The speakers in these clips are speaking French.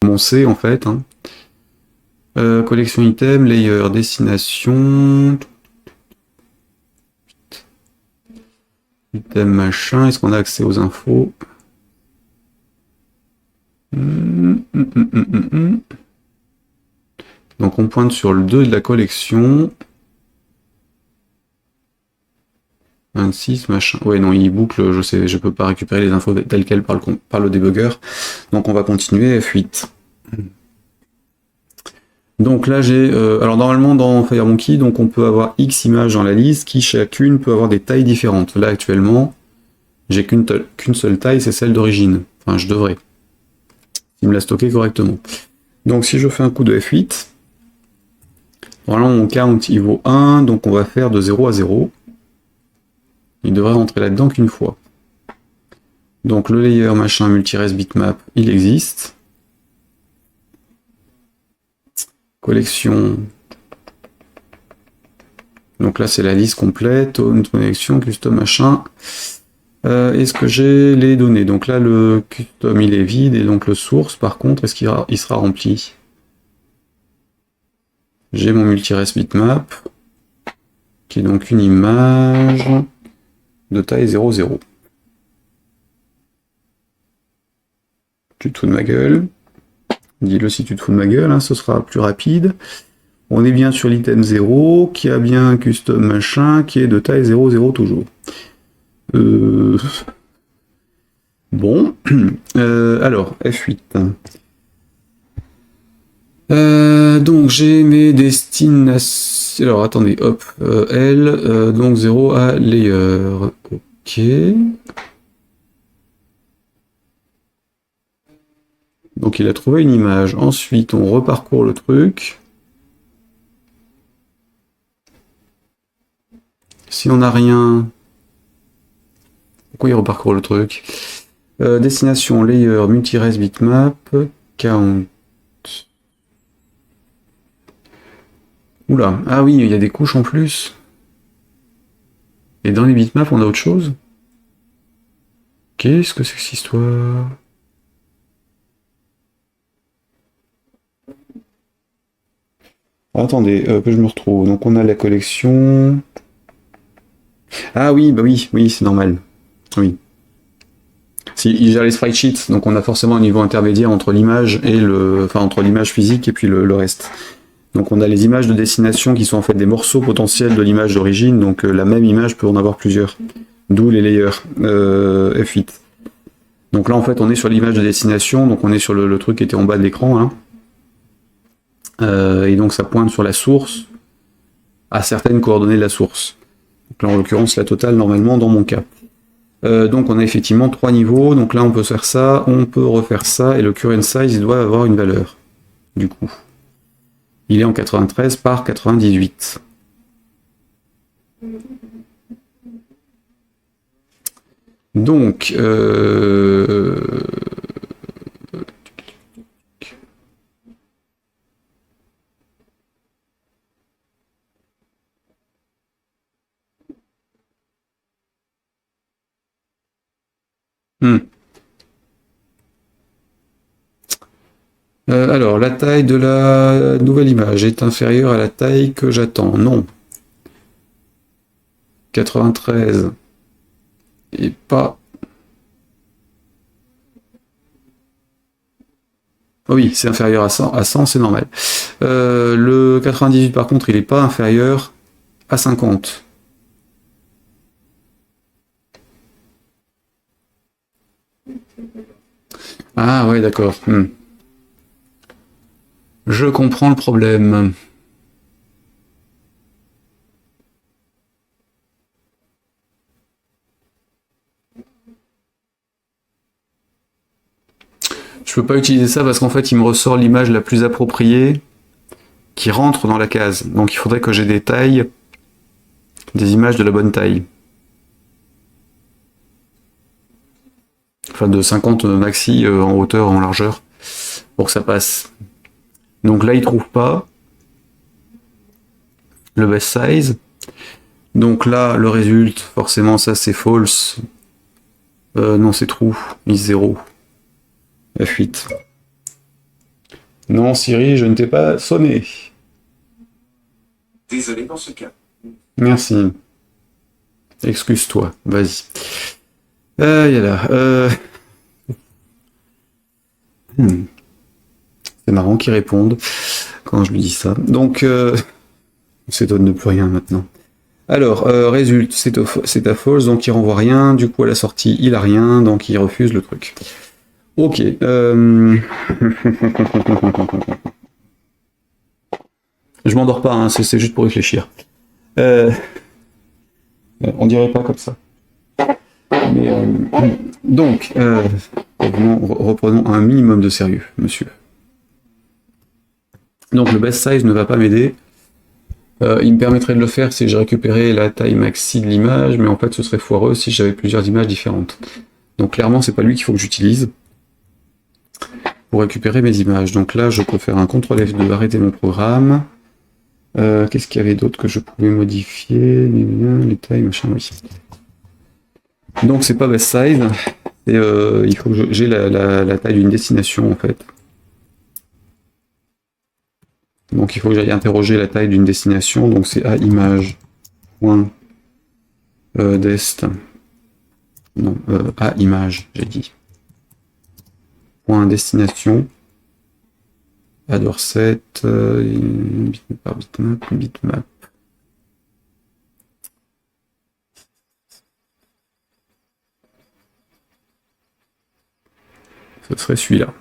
mon C en fait. Hein. Collection item, layer, destination. Item machin, est-ce qu'on a accès aux infos? Donc on pointe sur le 2 de la collection. 26, machin. Ouais, non, il boucle, je sais, je peux pas récupérer les infos telles quelles par le debugger. Donc on va continuer F8. Donc là j'ai, alors normalement dans FireMonkey, donc on peut avoir X images dans la liste qui chacune peut avoir des tailles différentes. Là actuellement, j'ai qu'une seule taille, c'est celle d'origine. Enfin, je devrais. Il me l'a stocké correctement. Donc si je fais un coup de F8, normalement mon count il vaut 1, donc on va faire de 0 à 0. Il devrait rentrer là-dedans qu'une fois. Donc le layer machin multi-res bitmap, il existe. Collection. Donc là c'est la liste complète, une connexion, custom machin. Est-ce que j'ai les données? Donc là le custom il est vide et donc le source par contre, est-ce qu'il sera rempli? J'ai mon multi-res bitmap, qui est donc une image de taille 0,0. Tu te fous de ma gueule. Dis-le si tu te fous de ma gueule, hein, ce sera plus rapide. On est bien sur l'item 0, qui a bien un custom machin, qui est de taille 0,0 toujours. Bon. Alors, F8. Donc j'ai mes destinations... Alors attendez, hop, L, donc 0 à layer. Ok. Donc il a trouvé une image. Ensuite, on reparcourt le truc. Si on n'a rien... Pourquoi il reparcourt le truc? Destination, layer, multi-res bitmap, count. Oula, ah oui, il y a des couches en plus. Et dans les bitmaps, on a autre chose? Qu'est-ce que c'est que cette histoire? Attendez, que je me retrouve. Donc on a la collection. Ah oui, bah oui, oui, c'est normal. Oui. Si, il gère les sprite sheets, donc on a forcément un niveau intermédiaire entre l'image et le. Enfin entre l'image physique et puis le reste. Donc on a les images de destination qui sont en fait des morceaux potentiels de l'image d'origine, donc la même image peut en avoir plusieurs. D'où les layers. F8. Donc là en fait on est sur l'image de destination, donc on est sur le truc qui était en bas de l'écran. Hein. Et donc ça pointe sur la source à certaines coordonnées de la source. Donc là en l'occurrence la totale normalement dans mon cas. Donc on a effectivement 3 niveaux, donc là on peut faire ça, on peut refaire ça, et le current size il doit avoir une valeur, du coup. Il est en 93 par 98. Donc, alors, la taille de la nouvelle image est inférieure à la taille que j'attends. Non. 93 et pas... Oh oui, c'est inférieur à 100 c'est normal. Le 98 par contre, il n'est pas inférieur à 50. Ah ouais, d'accord. Je comprends le problème. Je peux pas utiliser ça parce qu'en fait il me ressort l'image la plus appropriée qui rentre dans la case. Donc il faudrait que j'ai des tailles, des images de la bonne taille. Enfin de 50 maxi en hauteur, en largeur, pour que ça passe. Donc là il trouve pas le best size. Donc là le résulte, forcément ça c'est false. Non c'est true, is 0. F8. Non, Siri, je ne t'ai pas sonné. Désolé dans ce cas. Merci. Excuse-toi, vas-y. Yallah, c'est marrant qu'ils répondent quand je lui dis ça. Donc, on s'étonne de plus rien maintenant. Alors, résulte, c'est à false, donc il renvoie rien. Du coup, à la sortie, il a rien, donc il refuse le truc. Ok. Je m'endors pas, hein, c'est juste pour réfléchir. Euh, on dirait pas comme ça. Mais, donc, reprenons un minimum de sérieux, monsieur. Donc le best size ne va pas m'aider. Il me permettrait de le faire si je récupérais la taille maxi de l'image, mais en fait ce serait foireux si j'avais plusieurs images différentes. Donc clairement c'est pas lui qu'il faut que j'utilise pour récupérer mes images. Donc là je peux faire un CTRL F2, arrêter mon programme. Qu'est-ce qu'il y avait d'autre que je pouvais modifier? Les tailles, machin, oui. Donc c'est pas best size, et il faut que j'ai la taille d'une destination en fait. Donc il faut que j'aille interroger la taille d'une destination, donc c'est à image.dest. Non, à image, j'ai dit. Point destination. À Dorset, bitmap. Ce serait celui-là.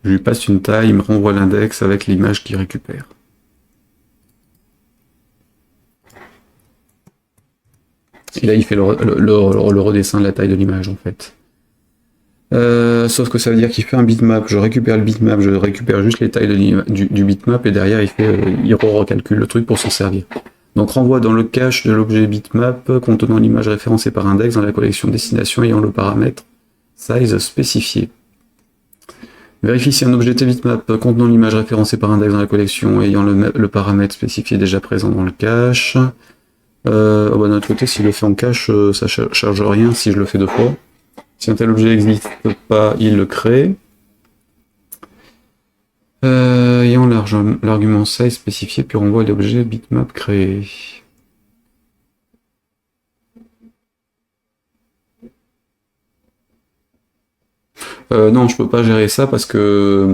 Je lui passe une taille, il me renvoie l'index avec l'image qu'il récupère. Et là, il fait le redessin de la taille de l'image, en fait. Sauf que ça veut dire qu'il fait un bitmap, je récupère le bitmap, je récupère juste les tailles du bitmap, et derrière, il recalcule le truc pour s'en servir. Donc renvoie dans le cache de l'objet bitmap contenant l'image référencée par index dans la collection destination ayant le paramètre size spécifié. Vérifie si un objet bitmap contenant l'image référencée par index dans la collection ayant le paramètre spécifié déjà présent dans le cache. D'un autre côté, s'il le fait en cache, ça charge rien si je le fais deux fois. Si un tel objet n'existe pas, il le crée. Ayant l'argument size spécifié, puis renvoie l'objet bitmap créé. Non, je peux pas gérer ça parce que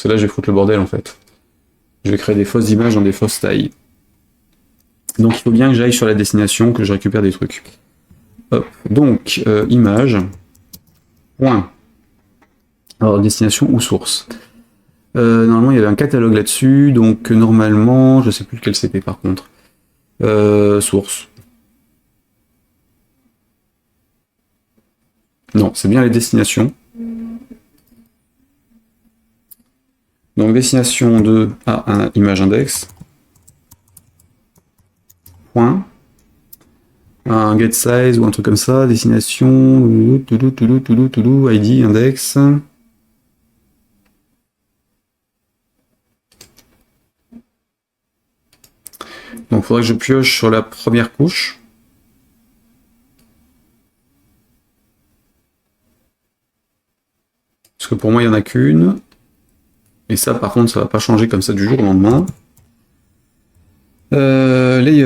là, je vais foutre le bordel en fait. Je vais créer des fausses images dans des fausses tailles. Donc il faut bien que j'aille sur la destination, que je récupère des trucs. Hop. Donc, image. Point. Alors, destination ou source. Normalement, il y avait un catalogue là-dessus, donc normalement, je sais plus lequel c'était par contre. Source. Non, c'est bien les destinations. Donc, destination de un image index. Point. Un get size ou un truc comme ça. Destination. ID, index. Donc, il faudrait que je pioche sur la première couche. Parce que pour moi, il n'y en a qu'une. Et ça, par contre, ça va pas changer comme ça du jour au lendemain. Layer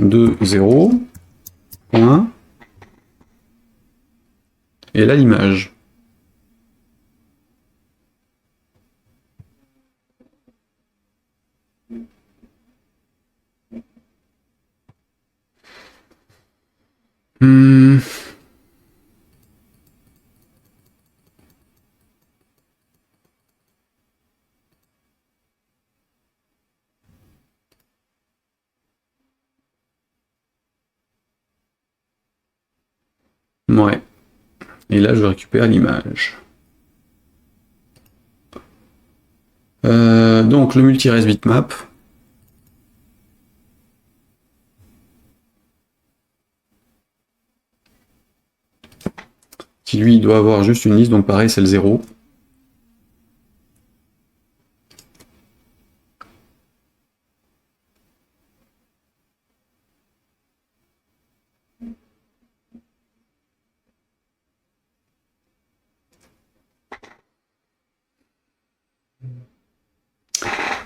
de 0. Point. Et là, l'image. Ouais. Et là, je récupère l'image. Donc, le multi-res bitmap. Qui lui doit avoir juste une liste, donc pareil, c'est le 0.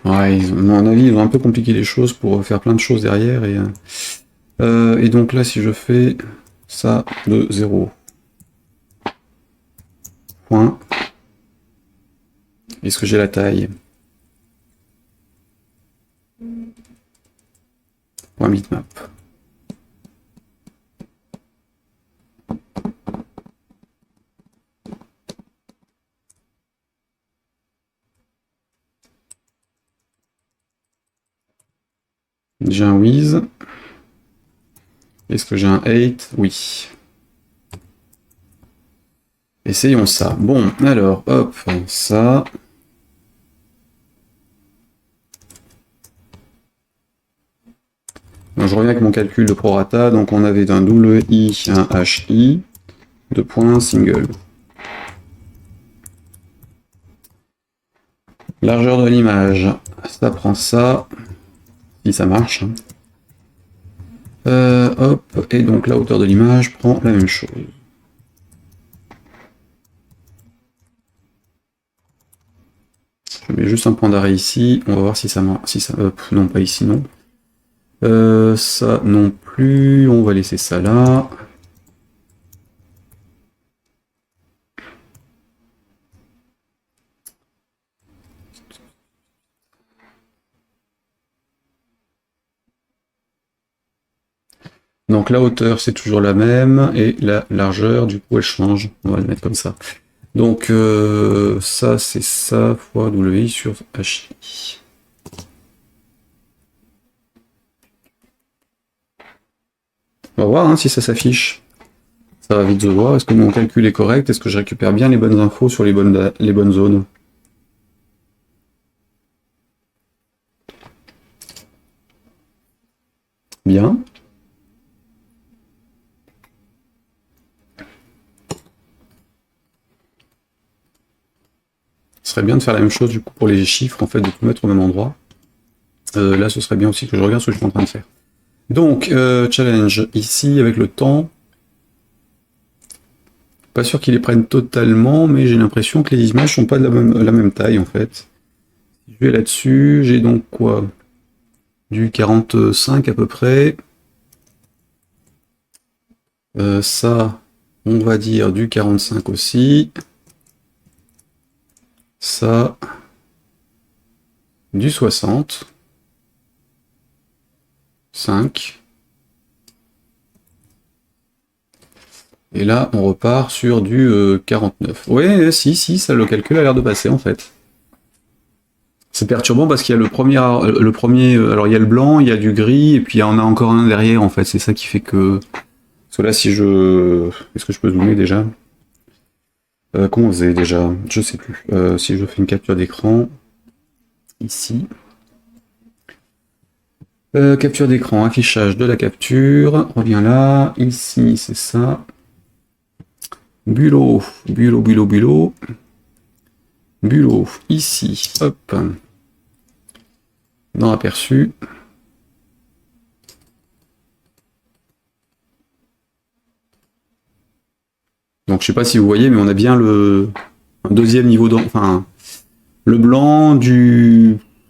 Ouais, à mon avis, ils ont un peu compliqué les choses pour faire plein de choses derrière. Et donc là, si je fais ça de 0, point, est-ce que j'ai la taille? Point bitmap. J'ai un with. Est-ce que j'ai un 8? Oui. Essayons ça. Bon, alors, hop, ça. Donc, je reviens avec mon calcul de prorata. Donc, on avait d'un WI, un HI, de points single. Largeur de l'image, ça prend ça, si ça marche. Hop, et donc la hauteur de l'image prend la même chose. Je mets juste un point d'arrêt ici, on va voir si ça marche. Si ça, non, pas ici, non. Ça non plus, on va laisser ça là. Donc la hauteur c'est toujours la même, et la largeur du coup elle change, on va le mettre comme ça. Donc ça c'est ça fois WI sur HI. On va voir hein, si ça s'affiche. Ça va vite se voir. Est-ce que mon calcul est correct? Est-ce que je récupère bien les bonnes infos sur les bonnes zones? Bien. Ce serait bien de faire la même chose du coup pour les chiffres, en fait, de tout mettre au même endroit. Là, ce serait bien aussi que je regarde ce que je suis en train de faire. Donc, challenge, ici, avec le temps. Pas sûr qu'ils les prennent totalement, mais j'ai l'impression que les images sont pas de la même taille, en fait. Si je vais là-dessus, j'ai donc quoi? Du 45 à peu près. Ça, on va dire du 45 aussi. Ça, du 60. 5. Et là, on repart sur du 49. Ouais, si, ça, le calcul a l'air de passer, en fait. C'est perturbant parce qu'il y a le premier, alors il y a le blanc, il y a du gris, et puis il y en a encore un derrière, en fait. C'est ça qui fait que... Parce que là, si je... Est-ce que je peux zoomer, déjà? Comment on faisait, déjà? Je sais plus. Si je fais une capture d'écran, ici... capture d'écran, affichage de la capture, revient là, ici, c'est ça... Bulot, ici, hop, dans aperçu. Donc je sais pas si vous voyez, mais on a bien un deuxième niveau enfin le blanc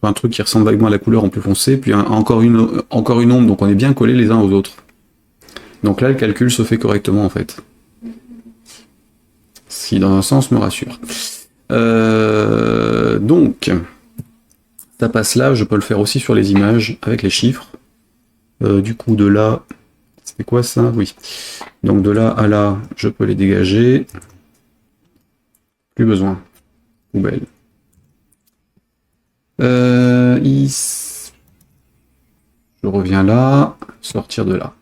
un truc qui ressemble vaguement à la couleur en plus foncé, puis encore une ombre, donc on est bien collés les uns aux autres. Donc là le calcul se fait correctement en fait. Ce qui dans un sens me rassure. Donc ça passe là, je peux le faire aussi sur les images avec les chiffres. Du coup de là, c'est quoi ça? Oui. Donc de là à là, je peux les dégager. Plus besoin. Poubelle. Je reviens là, sortir de là.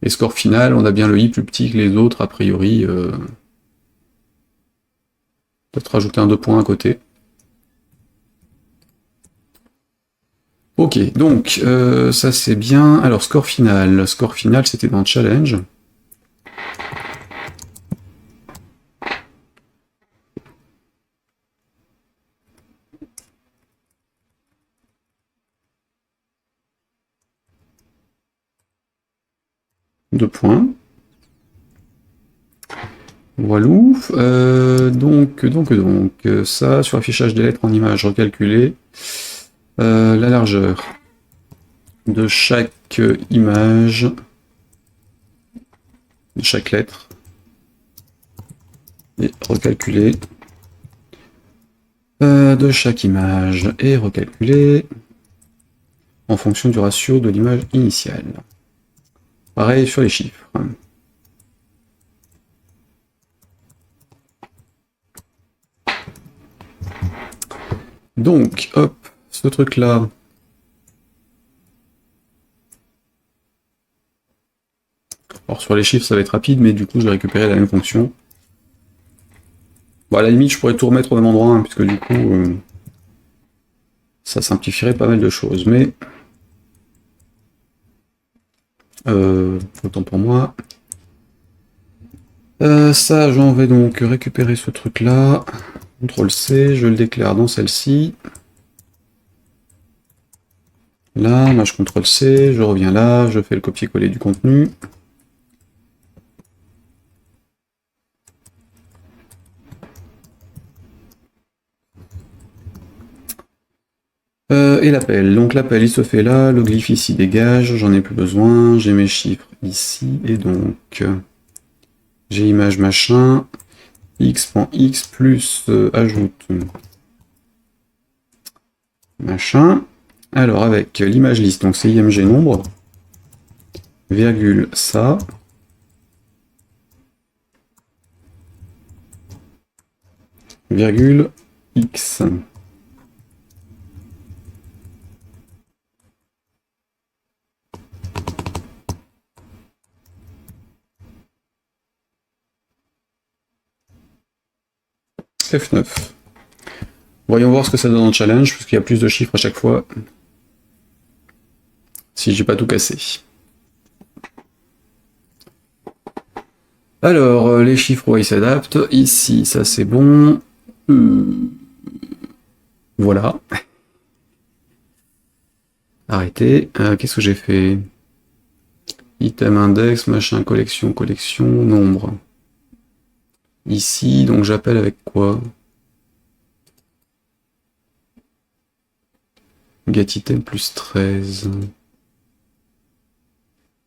Et score final, on a bien le i plus petit que les autres, a priori. Peut-être rajouter un 2 points à côté. Ok, donc ça c'est bien. Alors score final. Score final, c'était dans challenge. Deux points. Voilà. Donc, ça, sur affichage des lettres en images recalculées. La largeur de chaque image, de chaque lettre, et recalculer de chaque image, et recalculer en fonction du ratio de l'image initiale. Pareil sur les chiffres. Donc, hop, ce truc-là. Alors sur les chiffres, ça va être rapide, mais du coup, je vais récupérer la même fonction. Bon, à la limite, je pourrais tout remettre au même endroit, hein, puisque du coup, ça simplifierait pas mal de choses. Mais, autant pour moi. Ça, j'en vais donc récupérer ce truc-là. CTRL-C, je le déclare dans celle-ci. Là, moi je CTRL-C, je reviens là, je fais le copier-coller du contenu. Et l'appel. Donc l'appel, il se fait là, le glyphe ici dégage, j'en ai plus besoin, j'ai mes chiffres ici, et donc j'ai image machin, x.x plus ajoute machin. Alors avec l'image liste, donc c'est img nombre, virgule ça, virgule x. F9. Voyons voir ce que ça donne en challenge, parce qu'il y a plus de chiffres à chaque fois. Si j'ai pas tout cassé. Alors, les chiffres, ouais, ils s'adaptent. Ici, ça c'est bon. Voilà. Arrêtez. Qu'est-ce que j'ai fait? Item index, machin, collection, collection, nombre. Ici, donc j'appelle avec quoi? Get item plus 13.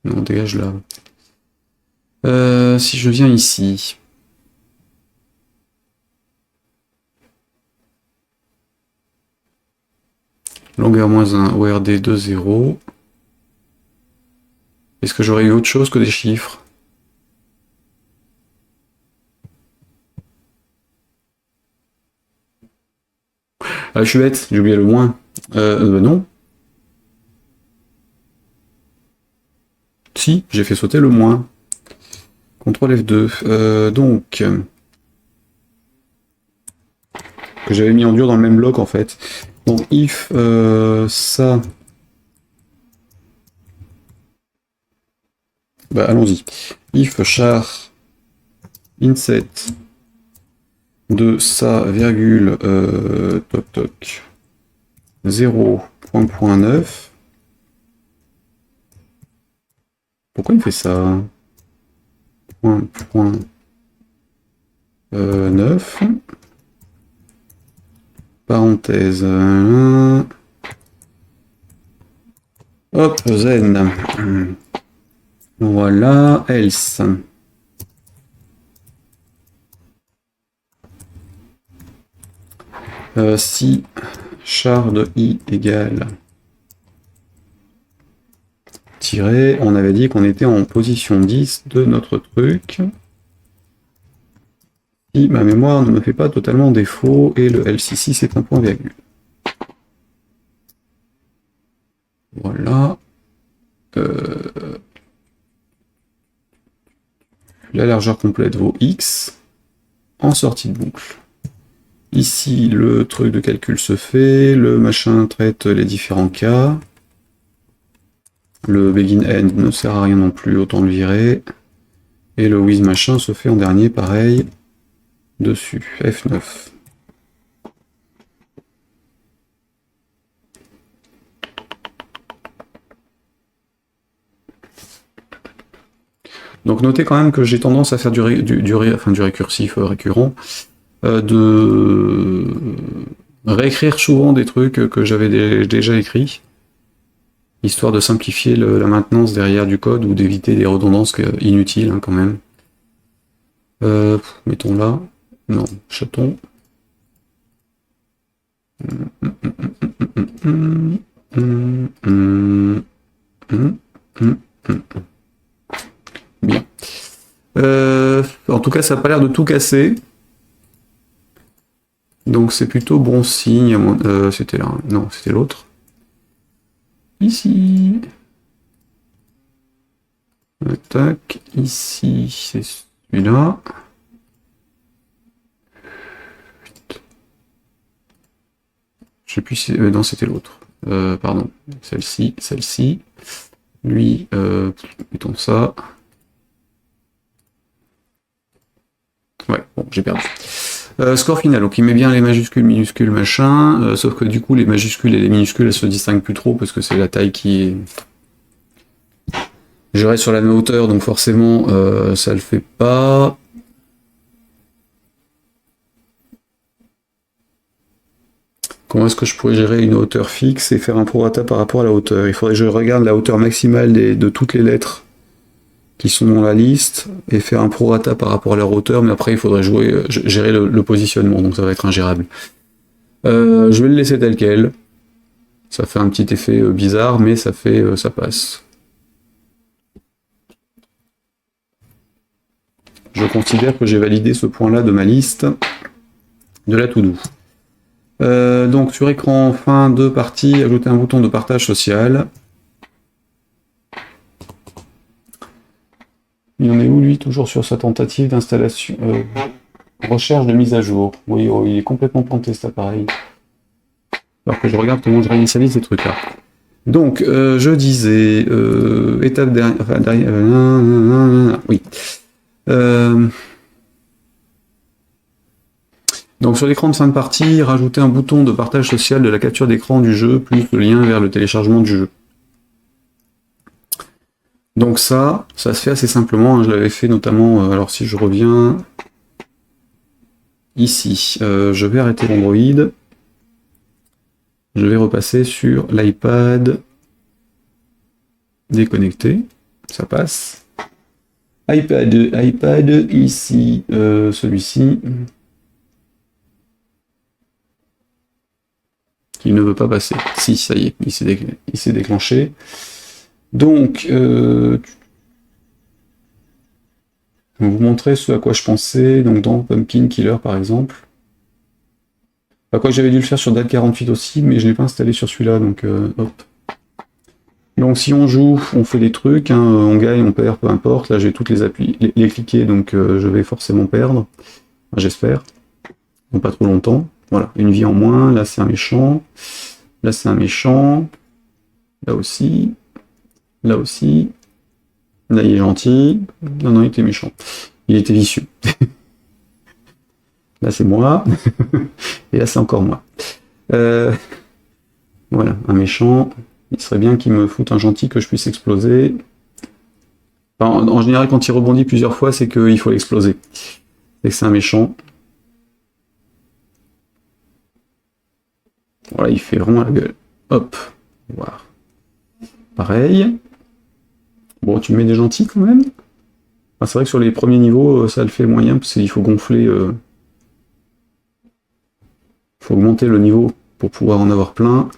Non, dégage là. Si je viens ici. Longueur moins 1, ORD 2, 0. Est-ce que j'aurais eu autre chose que des chiffres? Ah, je suis bête, j'ai oublié le moins. Non. Si, j'ai fait sauter le moins. CTRL F2. Donc, que j'avais mis en dur dans le même bloc en fait. Donc if ça... Bah allons-y. If char inset de ça, virgule, toc toc, 0.9. Pourquoi il fait ça? Point 9. Parenthèse. Hop, zen. Voilà, else. Si char de i égale tiré, on avait dit qu'on était en position 10 de notre truc. Si ma mémoire ne me fait pas totalement défaut, et le else ici c'est un point virgule. Voilà. La largeur complète vaut x en sortie de boucle. Ici, le truc de calcul se fait, le machin traite les différents cas. Le begin end ne sert à rien non plus, autant le virer. Et le with machin se fait en dernier, pareil, dessus, F9. Donc notez quand même que j'ai tendance à faire du récursif récurrent, réécrire souvent des trucs que j'avais déjà écrits, histoire de simplifier la maintenance derrière du code ou d'éviter des redondances inutiles hein, quand même. Mettons là. Non, chaton. Bien. En tout cas, ça n'a pas l'air de tout casser. Donc c'est plutôt bon signe. C'était là. Non, c'était l'autre. Ici. Tac. Ici, c'est celui-là. Je sais plus si... non, c'était l'autre. Pardon. Celle-ci. Lui, mettons ça. Ouais, bon, j'ai perdu. Score final, donc il met bien les majuscules, minuscules, machin, sauf que du coup les majuscules et les minuscules elles se distinguent plus trop parce que c'est la taille qui est... Je reste sur la même hauteur, donc forcément ça le fait pas. Comment est-ce que je pourrais gérer une hauteur fixe et faire un prorata par rapport à la hauteur? Il faudrait que je regarde la hauteur maximale de toutes les lettres qui sont dans la liste et faire un prorata par rapport à leur hauteur, mais après il faudrait gérer le positionnement, donc ça va être ingérable. Je vais le laisser tel quel. Ça fait un petit effet bizarre, mais ça passe. Je considère que j'ai validé ce point-là de ma liste de la to-do. Donc sur écran fin de partie, ajouter un bouton de partage social. Il en est où lui? Toujours sur sa tentative d'installation. Recherche de mise à jour. Oui, oh, il est complètement planté cet appareil. Alors que je regarde comment je réinitialise ces trucs-là. Donc, je disais, étape dernière... Enfin, oui. Donc sur l'écran de fin de partie, rajouter un bouton de partage social de la capture d'écran du jeu, plus le lien vers le téléchargement du jeu. Donc ça se fait assez simplement, hein, je l'avais fait notamment, alors si je reviens ici, je vais arrêter l'Android, je vais repasser sur l'iPad déconnecté, ça passe. iPad ici, celui-ci, qui ne veut pas passer. Si, ça y est, il s'est déclenché. Donc, vous montrer ce à quoi je pensais, donc dans Pumpkin Killer par exemple. Enfin, quoi, j'avais dû le faire sur DAT48 aussi, mais je ne l'ai pas installé sur celui-là, donc hop. Donc si on joue, on fait des trucs, hein, on gagne, on perd, peu importe. Là j'ai toutes les applis, les cliquer, donc je vais forcément perdre, enfin, j'espère. Donc pas trop longtemps. Voilà, une vie en moins, là c'est un méchant, là c'est un méchant, là aussi, là aussi, là il est gentil, non, il était méchant, il était vicieux. Là c'est moi, et là c'est encore moi. Voilà, un méchant, il serait bien qu'il me foute un gentil que je puisse exploser. Enfin, en général, quand il rebondit plusieurs fois, c'est qu'il faut l'exploser. C'est que c'est un méchant. Voilà, il fait vraiment la gueule. Hop, voir. Pareil. Bon, tu mets des gentils quand même. Enfin, c'est vrai que sur les premiers niveaux, ça le fait moyen, parce qu'il faut gonfler... Il faut augmenter le niveau pour pouvoir en avoir plein.